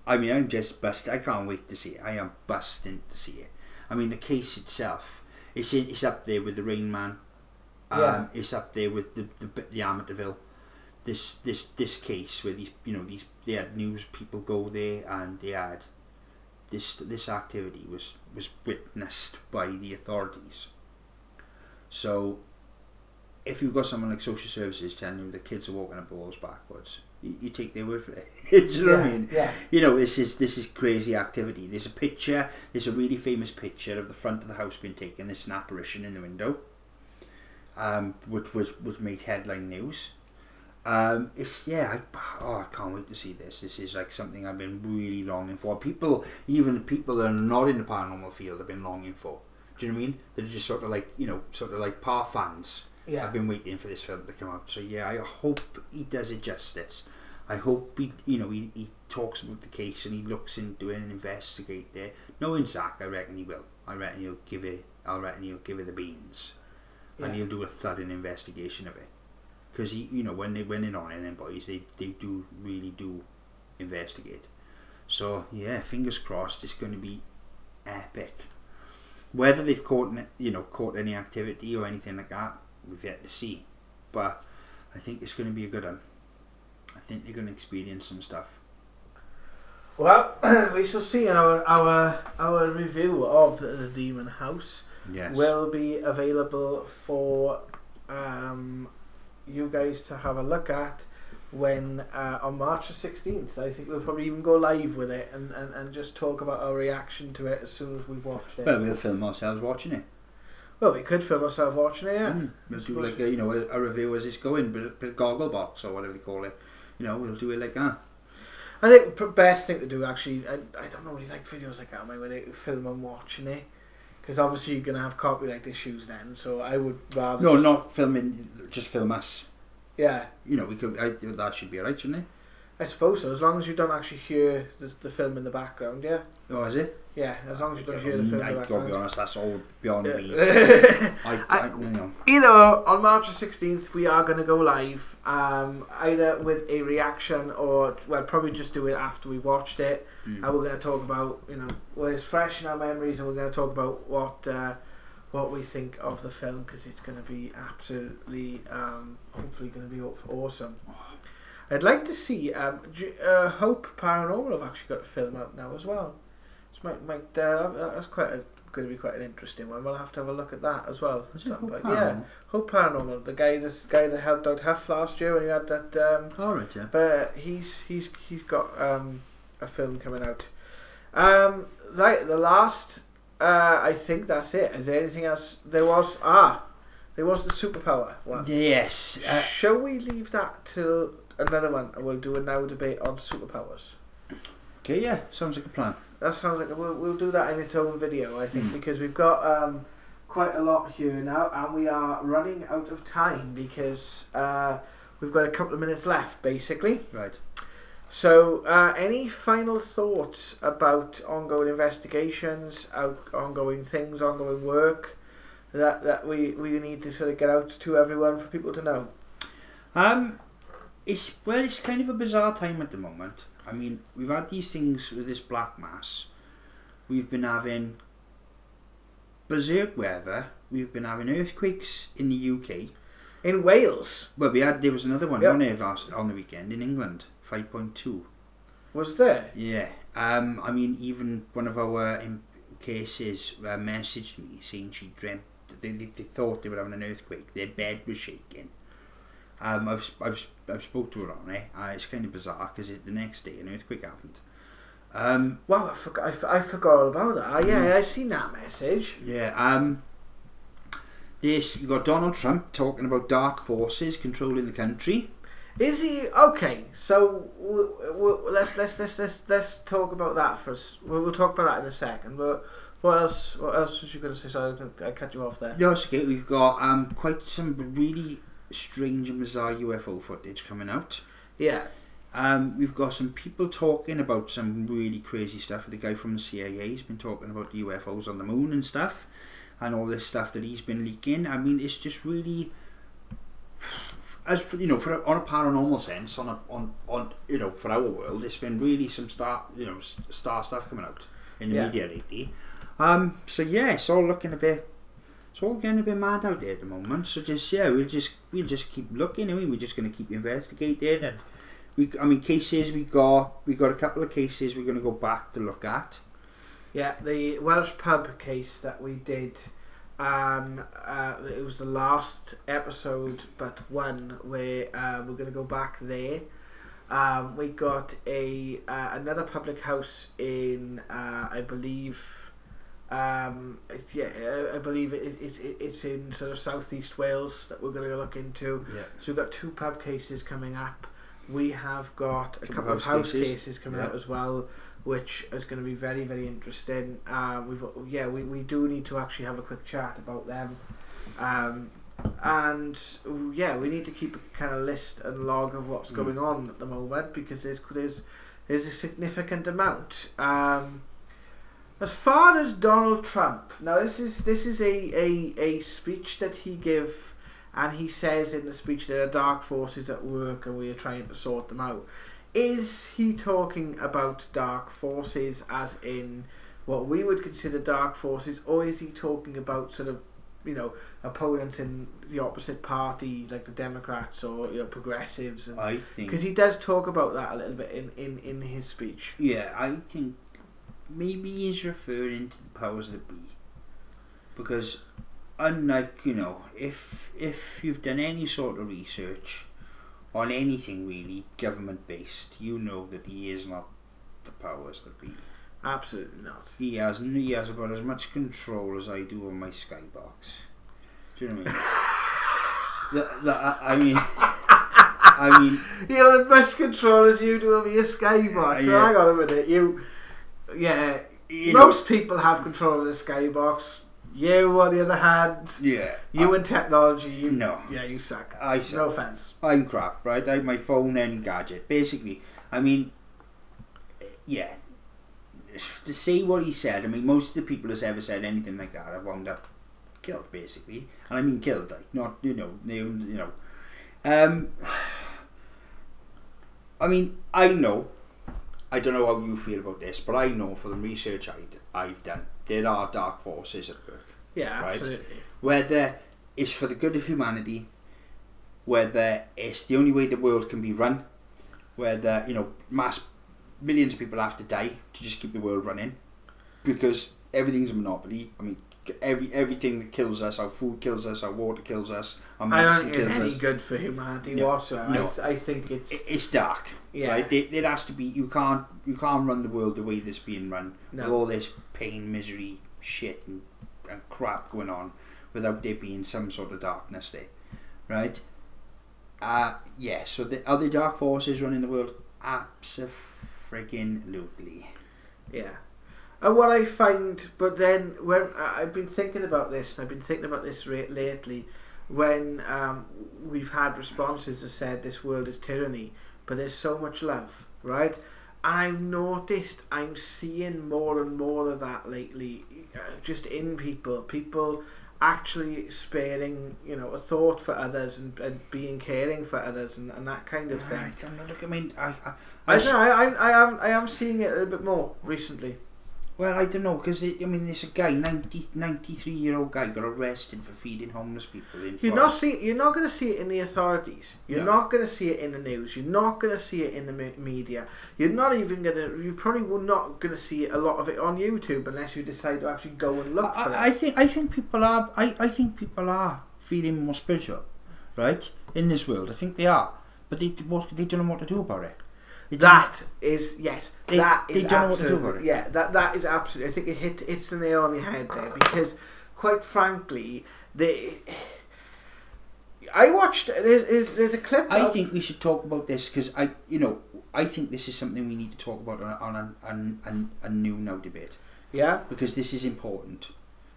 B: I mean, I'm just busted. I can't wait to see it. I am busting to see it. I mean, the case itself, it's up there with the Rain Man. It's up there with the Amityville. This case where they had news people go there, and they had this activity was witnessed by the authorities. So if you've got someone like social services telling you the kids are walking up the walls backwards, you take their word for it. Do you know what I mean?
A: Yeah.
B: This is crazy activity. There's a really famous picture of the front of the house being taken. There's an apparition in the window. Which was made headline news. I can't wait to see this. This is like something I've been really longing for. Even people that are not in the paranormal field have been longing for. Do you know what I mean? They're just sort of like par fans.
A: Yeah.
B: I've been waiting for this film to come out. So yeah, I hope he does it justice. I hope he talks about the case and he looks into it and investigates it. Knowing Zach, I reckon he will. I reckon he'll give it the beans. Yeah. And he'll do a thorough investigation of it, because when they're on it, then boys, they really do investigate. So yeah, fingers crossed, it's going to be epic. Whether they've caught any activity or anything like that, we've yet to see. But I think it's going to be a good one. I think they're going to experience some stuff.
A: Well, we shall see. Our review of The Demon House.
B: Yes.
A: Will be available for you guys to have a look at when on March the 16th. I think we'll probably even go live with it and just talk about our reaction to it as soon as we've watched it.
B: Well, we'll film ourselves watching it.
A: Well, we could film ourselves watching it, yeah.
B: We'll do like a review as it's going, but a goggle box or whatever they call it. We'll do it like that.
A: I think the best thing to do, actually, I don't really like videos like that, where they film and watching it, because obviously you're going to have copyright issues then, so I would rather...
B: No, not filming, just film us.
A: Yeah.
B: We could. That should be alright, shouldn't it?
A: I suppose so, as long as you don't actually hear the film in the background, yeah?
B: Oh, is it?
A: Yeah, as long as you don't hear the film in the background.
B: I've got to be honest, that's all beyond me.
A: Either on March the 16th, we are going to go live, either with a reaction or, well, probably just do it after we watched it. And we're going to talk about, what is fresh in our memories, and we're going to talk about what we think of the film, because it's going to be absolutely, hopefully going to be awesome. I'd like to see, Hope Paranormal have actually got a film out now as well. That's going to be quite an interesting one. We'll have to have a look at that as well. Yeah, Hope Paranormal, the guy that helped out Huff last year when he had that.
B: All right, yeah.
A: But he's got a film coming out. Right, the last. I think that's it. Is there anything else? There was the superpower one.
B: Yes.
A: Shall we leave that till another one, and we'll do a now debate on superpowers?
B: Okay, yeah, sounds like a plan.
A: That sounds like we'll do that in its own video, I think, because we've got quite a lot here now, and we are running out of time because we've got a couple of minutes left, basically.
B: Right.
A: So, any final thoughts about ongoing investigations, ongoing things, ongoing work that we need to sort of get out to everyone for people to know?
B: It's kind of a bizarre time at the moment. I mean, we've had these things with this black mass. We've been having berserk weather. We've been having earthquakes in the UK.
A: In Wales?
B: Well, there was another one on the weekend in England, 5.2.
A: Was there?
B: Yeah. I mean, even one of our cases messaged me saying she dreamt they thought they were having an earthquake. Their bed was shaking. I've spoke to her on it. It's kind of bizarre because the next day an earthquake happened.
A: Wow, I forgot all about that. Yeah, I seen that message.
B: Yeah. Yes, you got Donald Trump talking about dark forces controlling the country.
A: Is he okay? So let's talk about that first. We'll talk about that in a second. But what else was you going to say? Sorry, I cut you off there.
B: No, it's okay. We've got quite some really strange and bizarre UFO footage coming out.
A: Yeah.
B: We've got some people talking about some really crazy stuff. The guy from the CIA has been talking about the UFOs on the moon and stuff, and all this stuff that he's been leaking. I mean, it's just really, as for, on a paranormal sense, on for our world, it's been really some star stuff coming out in the media lately. So yeah, it's all looking a bit. It's all getting a bit mad out there at the moment. So we'll just keep looking. We're just going to keep investigating, and cases we got a couple of cases we're going to go back to look at.
A: Yeah, the Welsh pub case that we did. It was the last episode, but one where we're going to go back there. We got another public house in I believe. I believe it's in sort of southeast Wales that we're going to look into. Yeah. So we've got 2 pub cases coming up. We have got a couple of house cases coming out as well, which is going to be very, very interesting. We do need to actually have a quick chat about them. We need to keep a kind of list and log of what's going on at the moment, because there's a significant amount. As far as Donald Trump, now this is a speech that he gave, and he says in the speech there are dark forces at work and we are trying to sort them out. Is he talking about dark forces as in what we would consider dark forces, or is he talking about sort of, opponents in the opposite party like the Democrats or progressives? And,
B: I think,
A: because he does talk about that a little bit in his speech.
B: Yeah, I think maybe he's referring to the powers that be, because unlike, you know, if you've done any sort of research on anything really government based, you know that he is not the powers that be.
A: Absolutely not.
B: He has about as much control as I do on my skybox. Do you know what I mean? I mean,
A: you have as much control as you do over your skybox. So hang on a minute, most people have control of the skybox. You, on the other hand, you in technology, you suck.
B: I suck.
A: No offense.
B: I'm crap, right? I have my phone, any gadget. Basically, I mean, to say what he said, I mean, most of the people that's ever said anything like that have wound up killed, basically. And I mean killed, like, not, I mean, I know, I don't know how you feel about this, but I know from the research I've done, there are dark forces at work.
A: Yeah,
B: right?
A: absolutely.
B: Whether it's for the good of humanity, whether it's the only way the world can be run, whether, you know, millions of people have to die to just keep the world running, because everything's a monopoly. I mean, everything that kills us, our food kills us, our water kills us, our medicine kills us. I don't think it's any
A: good for humanity whatsoever. No. I think
B: it's dark. Yeah. Right? There has to be. You can't run the world the way this being run, with all this pain, misery, shit, and crap going on, without there being some sort of darkness there, right? So are the dark forces running the world? Absolutely.
A: Yeah. And what I find, but then when I've been thinking about this, and I've been thinking about this lately, when we've had responses that said this world is tyranny, but there's so much love, right? I've noticed I'm seeing more and more of that lately, just in people actually sparing, you know, a thought for others and being caring for others and that kind of thing.
B: I mean,
A: I am seeing it a little bit more recently.
B: Well, I don't know, because I mean, there's a guy, 93-year-old guy, got arrested for feeding homeless people. You're not
A: going to see it in the authorities. You're not going to see it in the news. You're not going to see it in the media. You're not even going to. You probably will not going to see a lot of it on YouTube unless you decide to actually go and look for it.
B: I think people are. I think people are feeling more spiritual, right, in this world. I think they are, but they don't know what to do about it.
A: They don't know what to do about it. Yeah, that is absolutely. I think it hits the nail on the head there, because, quite frankly, I watched. There's a clip.
B: I think we should talk about this, because I think this is something we need to talk about on a new Now Debate.
A: Yeah. Because
B: this is important,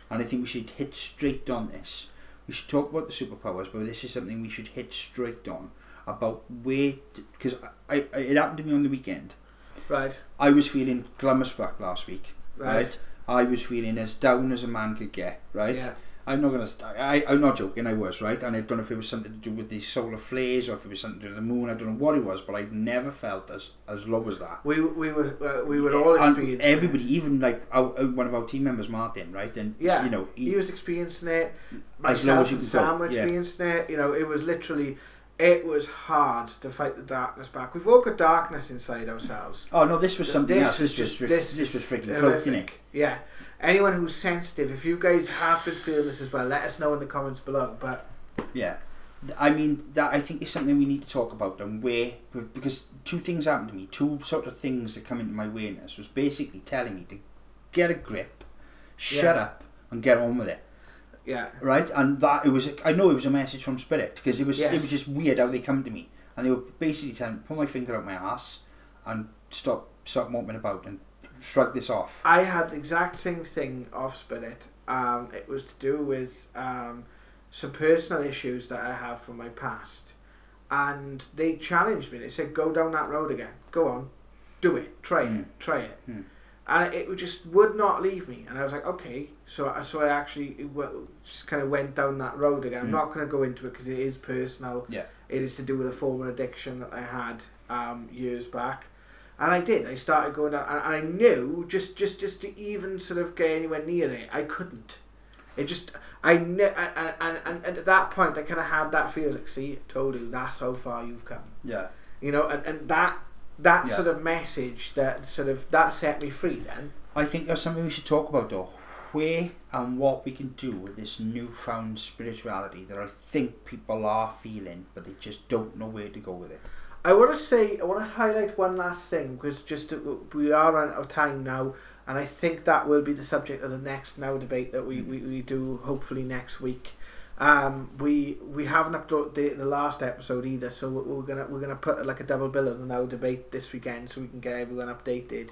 B: and I think we should hit straight on this. We should talk about the superpowers, but this is something we should hit straight on. About because it happened to me on the weekend.
A: Right.
B: I was feeling glummerstruck last week. Right. I was feeling as down as a man could get. Right. Yeah. I'm not joking. I was, right, and I don't know if it was something to do with the solar flares or if it was something to do with the moon. I don't know what it was, but I never felt as low as that.
A: We were all experiencing.
B: Everybody, even like one of our team members, Martin, right, and you know
A: he was experiencing it.
B: As low as you could
A: Sam were experiencing it. You know, it was literally. It was hard to fight the darkness back. We've all got darkness inside ourselves.
B: Oh no, this was something else. This was freaking cloaked, innit?
A: Yeah. Anyone who's sensitive, if you guys have been feeling this as well, let us know in the comments below. But
B: yeah, I mean, that I think is something we need to talk about, and because two things happened to me. Two sort of things that come into my awareness was basically telling me to get a grip, shut up, and get on with it.
A: Yeah.
B: Right, and that I know it was a message from Spirit, because it was just weird how they come to me, and they were basically telling me, put my finger up my ass and stop moping about and shrug this off.
A: I had the exact same thing off Spirit. It was to do with some personal issues that I have from my past, and they challenged me. They said, go down that road again, go on, do it, try it. And it just would not leave me, and I was like, okay. So I actually just kind of went down that road again. I'm not going to go into it because it is personal.
B: Yeah.
A: It is to do with a former addiction that I had years back, and I did. I started going down, and I knew just to even sort of get anywhere near it, I couldn't. It just and at that point I kind of had that feeling like, see, I told you, that's how far you've come.
B: Yeah.
A: You know, and that sort of message that set me free then.
B: I think that's something we should talk about though. where and what we can do with this newfound spirituality that I think people are feeling, but they just don't know where to go with it.
A: I want to highlight one last thing, because we are running out of time now, and I think that will be the subject of the next Now Debate that we do hopefully next week. We haven't updated the last episode either, so we're gonna put like a double bill of the Now Debate this weekend, so we can get everyone updated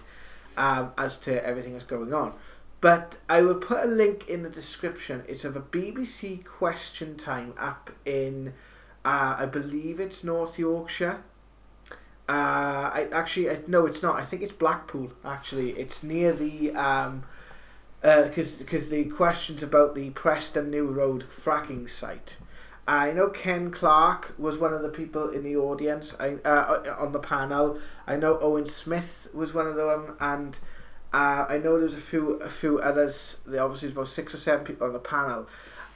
A: as to everything that's going on. But I will put a link in the description. It's of a BBC Question Time up in I believe it's North Yorkshire. No, it's not. I think it's Blackpool. Actually, it's near the because the questions about the Preston New Road fracking site. I know Ken Clark was one of the people in the audience. On the panel. I know Owen Smith was one of them, and I know there's a few others. There obviously is about 6 or 7 people on the panel.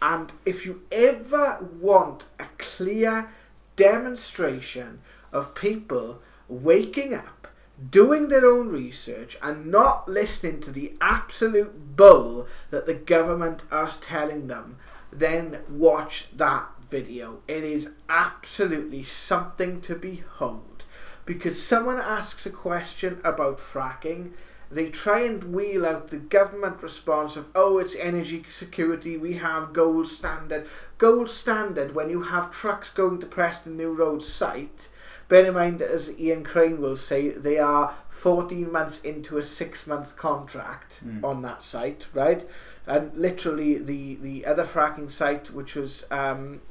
A: And if you ever want a clear demonstration of people waking up, doing their own research, and not listening to the absolute bull that the government are telling them, then watch that video. It is absolutely something to behold, because someone asks a question about fracking, they try and wheel out the government response of, oh, it's energy security, we have gold standard. Gold standard when you have trucks going to Preston New Road site. Bear in mind, as Ian Crane will say, they are 14 months into a 6-month contract on that site, right? And literally the other fracking site, which was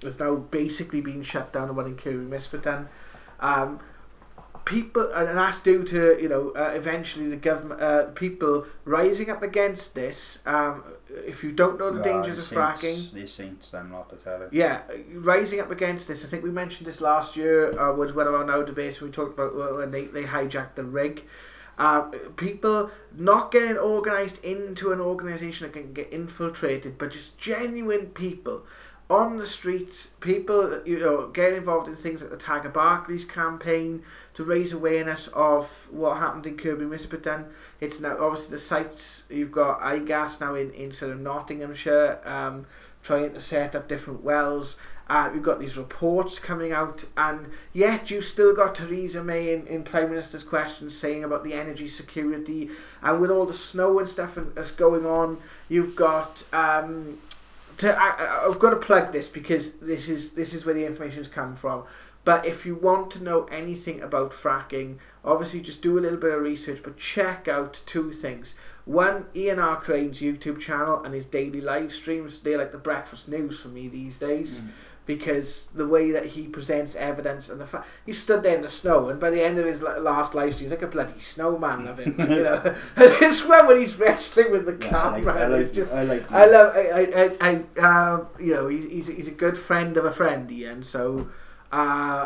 A: is now basically being shut down, the one in Kirby Misperton, people, and that's due to eventually the government people rising up against this. If you don't know the dangers of fracking,
B: the saints, I'm not to tell it.
A: Yeah, rising up against this. I think we mentioned this last year with one of our Now Debates when we talked about when they hijacked the rig. People not getting organised into an organisation that can get infiltrated, but just genuine people on the streets, people getting involved in things like the Tagger Barclays campaign to raise awareness of what happened in Kirby Misperton. It's now obviously the sites, you've got iGas now in sort of Nottinghamshire, trying to set up different wells. You've got these reports coming out, and yet you've still got Theresa May in Prime Minister's questions saying about the energy security, and with all the snow and stuff that's going on, you've got I've got to plug this because this is where the information's come from. But if you want to know anything about fracking, obviously just do a little bit of research, but check out 2 things. One, Ian R. Crane's YouTube channel and his daily live streams. They're like the breakfast news for me these days. Because the way that he presents evidence, and the fact he stood there in the snow, and by the end of his last live stream, he's like a bloody snowman of it, And it's when he's wrestling with the camera. He's a good friend of a friend, Ian. So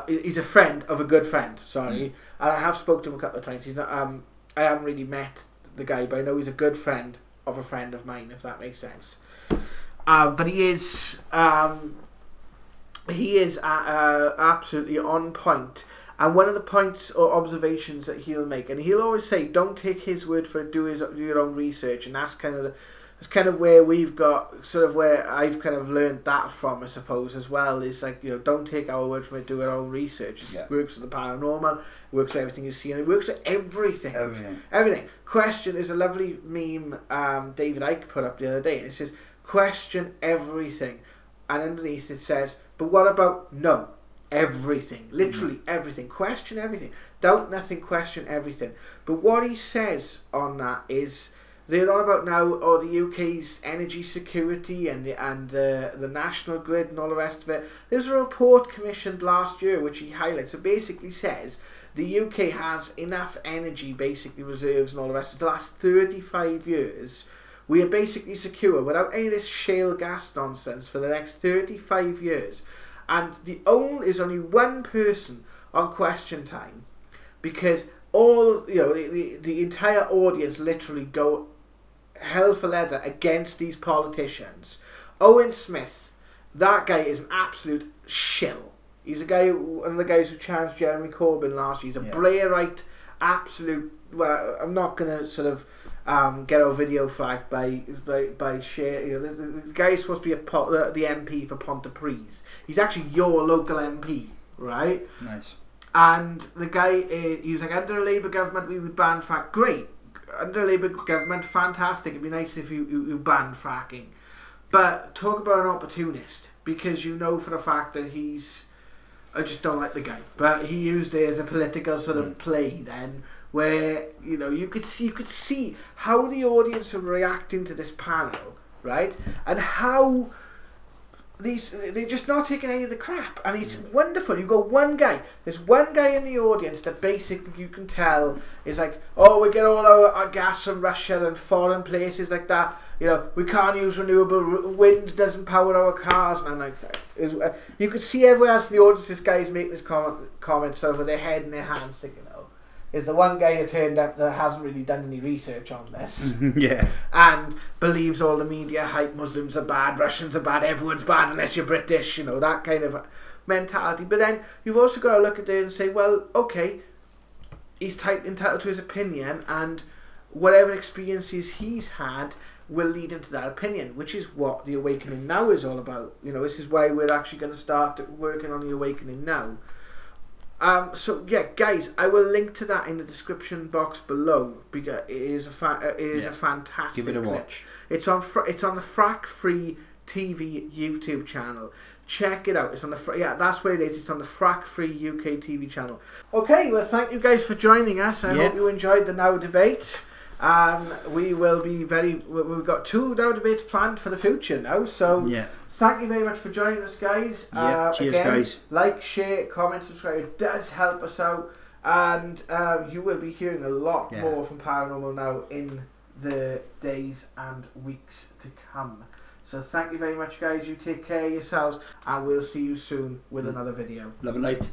A: he's a friend of a good friend. Sorry, and I have spoken to him a couple of times. He's not. I haven't really met the guy, but I know he's a good friend of a friend of mine, if that makes sense. But he is. He is absolutely on point, and one of the points or observations that he'll make, and he'll always say, don't take his word for it, do your own research, and that's kind of where we've got sort of where I've kind of learned that from, I suppose, as well. Is like, don't take our word from it, do your own research. It works for the paranormal, it works for everything you see, and it works for everything. Everything. Question is a lovely meme David Icke put up the other day, and it says, question everything, and underneath it says, but what about everything? Literally everything. Question everything. Doubt nothing, question everything. But what he says on that is, they're on about now, the UK's energy security and the national grid and all the rest of it. There's a report commissioned last year which he highlights. It basically says the UK has enough energy, basically reserves and all the rest of the last 35 years. We are basically secure without any of this shale gas nonsense for the next 35 years. And there's only one person on Question Time, because all the entire audience literally go hell for leather against these politicians. Owen Smith, that guy is an absolute shill. He's one of the guys who challenged Jeremy Corbyn last year. He's a Blairite, absolute. Well, I'm not going to sort of get our video flagged by share. You know, the guy is supposed to be the MP for Pontypridd. He's actually your local MP, right?
B: Nice.
A: And the guy, he was like, under a Labour government we would ban frack. Great. Under a Labour government, fantastic. It'd be nice if you banned fracking. But talk about an opportunist, because you know for a fact that I just don't like the guy. But he used it as a political sort of play then, where, you know, you could see how the audience were reacting to this panel, right? And how they're just not taking any of the crap, and it's wonderful. You got there's one guy in the audience that basically you can tell is like, oh, we get all our gas from Russia and foreign places like that, you know, we can't use renewable, wind doesn't power our cars, and like that. You could see everywhere else in the audience this guy is making his comments sort of with their head in their hands thinking, oh, is the one guy who turned up that hasn't really done any research on this.
B: Yeah.
A: And believes all the media hype, Muslims are bad, Russians are bad, everyone's bad unless you're British, you know, that kind of mentality. But then you've also got to look at it and say, well, okay, he's entitled to his opinion, and whatever experiences he's had will lead into that opinion, which is what the Awakening Now is all about. You know, this is why we're actually going to start working on the Awakening Now. So yeah, guys, I will link to that in the description box below, because it is a fantastic.
B: Give it a watch.
A: It's on the Frack Free TV YouTube channel. Check it out. It's on the that's where it is. It's on the Frack Free UK TV channel. Okay, well, thank you guys for joining us. I hope you enjoyed the Now Debate. We will be we've got 2 Now Debates planned for the future now. So thank you very much for joining us, guys.
B: Cheers,
A: again,
B: guys.
A: Like, share, comment, subscribe. It does help us out. And you will be hearing a lot more from Paranormal Now in the days and weeks to come. So thank you very much, guys. You take care of yourselves, and we'll see you soon with another video.
B: Love and light.